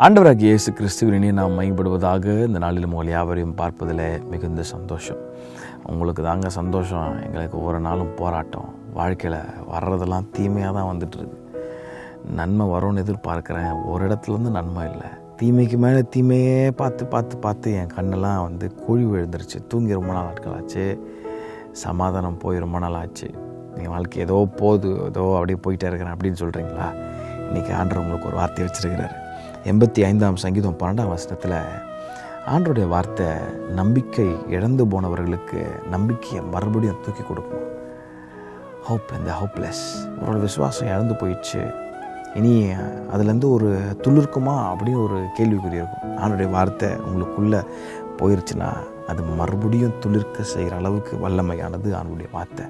ஆண்டவராகிய இயேசு கிறிஸ்துவினை நாம் மையப்படுவதாக இந்த நாளில் உங்கள் யாவரையும் பார்ப்பதில் மிகுந்த சந்தோஷம். உங்களுக்கு தாங்க சந்தோஷம். எங்களுக்கு ஒரு நாளும் போராட்டம். வாழ்க்கையில் வர்றதெல்லாம் தீமையாக தான் வந்துட்டுருக்கு. நன்மை வரும்னு எதிர்பார்க்குறேன். ஒரு இடத்துலேருந்து நன்மை இல்லை. தீமைக்கு மேலே தீமையே பார்த்து என் கண்ணெல்லாம் குழி விழுந்துருச்சு. தூங்கி ரொம்ப நாள் நாட்கள் ஆச்சு. சமாதானம் போய் ரொம்ப நாள் ஆச்சு. நீங்கள் வாழ்க்கை ஏதோ அப்படியே போயிட்டே இருக்கிறேன் அப்படின்னு சொல்கிறீங்களா? இன்றைக்கி ஆண்டவர் உங்களுக்கு ஒரு வார்த்தை வச்சுருக்கிறாரு. 85ஆம் சங்கீதம் 12ஆம் வசனத்தில் ஆண்டவருடைய வார்த்தை நம்பிக்கை இழந்து போனவர்களுக்கு நம்பிக்கையை மறுபடியும் தூக்கி கொடுக்கும். ஹோப் இந்த ஹோப்லெஸ், உங்களோட விசுவாசம் இழந்து போயிடுச்சு, இனி அதுலேருந்து ஒரு துளிர்க்குமா அப்படின்னு ஒரு கேள்விக்குறி இருக்கும். ஆண்டவருடைய வார்த்தை உங்களுக்குள்ளே போயிடுச்சுன்னா அது மறுபடியும் துளிர்க்க செய்கிற அளவுக்கு வல்லமையானது ஆண்டவருடைய வார்த்தை.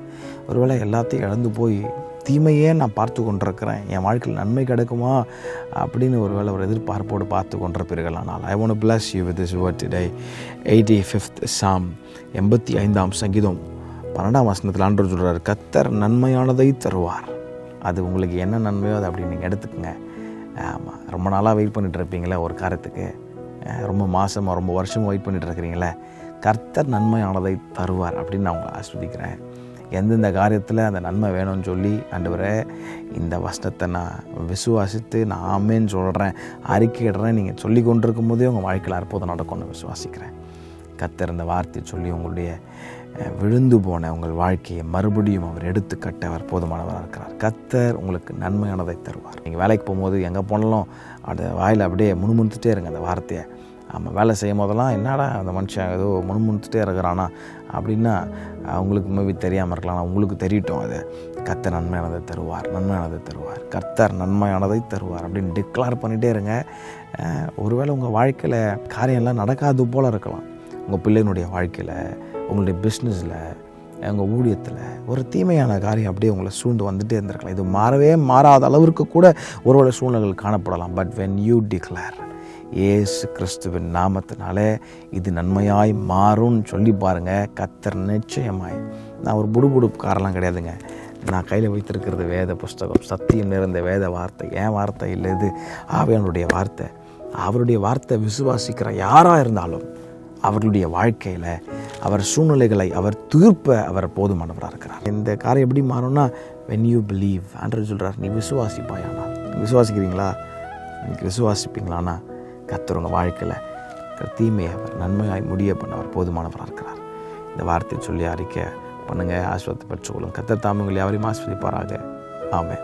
ஒருவேளை எல்லாத்தையும் இழந்து போய் தீமையே நான் பார்த்து கொண்டிருக்கிறேன், என் வாழ்க்கையில் நன்மை கிடைக்குமா அப்படின்னு ஒருவேளை ஒரு எதிர்பார்ப்போடு பார்த்து கொண்டிருப்பீர்கள். ஆனால் I want to bless you with this word today. 85th Psalm 85ஆம் சங்கீதம் 12ஆம் வசனத்தில் ஆண்டவர் சொல்கிறார், கர்த்தர் நன்மையானதை தருவார். அது உங்களுக்கு என்ன நன்மையோ அதை அப்படி நீங்கள் எடுத்துக்கோங்க. ஆமாம், ரொம்ப நாளாக வெயிட் பண்ணிகிட்டு இருப்பீங்களே ஒரு காரியத்துக்கு, ரொம்ப மாதமாக ரொம்ப வருஷமாக வெயிட் பண்ணிகிட்டு இருக்கிறீங்களே, கர்த்தர் நன்மையானதை தருவார் அப்படின்னு நான் உங்களை ஆஸ்வதிக்கிறேன். எந்தெந்த காரியத்தில் அந்த நன்மை வேணும்னு சொல்லி ஆண்டவரே இந்த வசனத்தை நான் விசுவாசித்து நான் ஆமேன்னு சொல்கிறேன், அறிக்கையிடுறேன், நீங்கள் சொல்லி கொண்டிருக்கும் போதே உங்கள் வாழ்க்கையில் அற்புதம் நடக்கும்னு விசுவாசிக்கிறேன். கர்த்தர் இந்த வார்த்தையை சொல்லி உங்களுடைய விழுந்து போன உங்கள் வாழ்க்கையை மறுபடியும் அவர் எடுத்துக்கட்ட அவர் போதுமானவராக இருக்கிறார். கர்த்தர் உங்களுக்கு நன்மையானதை தருவார். நீங்கள் வேலைக்கு போகும்போது எங்கே போனாலும் அந்த வாயில் அப்படியே முணுமுணுத்துட்டே இருங்க அந்த வார்த்தையை. ஆமாம், வேலை செய்யும் போதெல்லாம் என்னடா அந்த மனுஷன் ஏதோ முணுமுணுத்துட்டே இருக்கிறானா அப்படின்னா அவங்களுக்கு மேபி தெரியாமல் இருக்கலாம், உங்களுக்கு தெரியட்டும். அது கர்த்தர் நன்மையானதை தருவார், நன்மையானதை தருவார், கர்த்தர் நன்மையானதை தருவார் அப்படின்னு டிக்ளேர் பண்ணிகிட்டே இருங்க. ஒருவேளை உங்கள் வாழ்க்கையில் காரியம்லாம் நடக்காது போல் இருக்கலாம். உங்கள் பிள்ளைகளுடைய வாழ்க்கையில், உங்களுடைய பிஸ்னஸில், உங்கள் ஊழியத்தில் ஒரு தீமையான காரியம் அப்படியே உங்களை சூழ்ந்து வந்துகிட்டே இருந்திருக்கலாம். இது மாறவே மாறாத அளவிற்கு கூட ஒருவேளை சூழ்நிலைகள் காணப்படலாம். பட் when you declare இயேசு கிறிஸ்துவின் நாமத்தினாலே இது நன்மையாய் மாறும்னு சொல்லி பாருங்கள். கர்த்தர் நிச்சயமாய், நான் ஒரு புடுபுடுப்புக்காரெல்லாம் கிடையாதுங்க. நான் கையில் வைத்திருக்கிறது வேத புஸ்தகம், சத்தியம் நிறைந்த வேத வார்த்தை. என் வார்த்தை இல்லை, இது ஆவியானுடைய வார்த்தை. அவருடைய வார்த்தை விசுவாசிக்கிற யாராக இருந்தாலும் அவர்களுடைய வாழ்க்கையில் அவர் சூழ்நிலைகளை அவர் தீர்ப்ப அவர் போதுமானவராக இருக்கிறார். இந்த காரியம் எப்படி மாறும்னா when you believe, ஆண்டவர் சொல்கிறார், நீ விசுவாசிப்பாயானா. விசுவாசிக்கிறீங்களா? இன்னைக்கு விசுவாசிப்பீங்களானா கர்த்தர் உங்கள் வாழ்க்கையில் தீமையை அவர் நன்மையாய் முடிய பண்ண அவர் போதுமானவராக இருக்கிறார். இந்த வார்த்தையை சொல்லி அறிக்கை பண்ணுங்கள், ஆசீர்வாதத்தை பெற்றுக்கொள்ளும். கர்த்தர் தாமே உங்களை யாவரையும் ஆசீர்வதிப்பாராக. ஆமென்.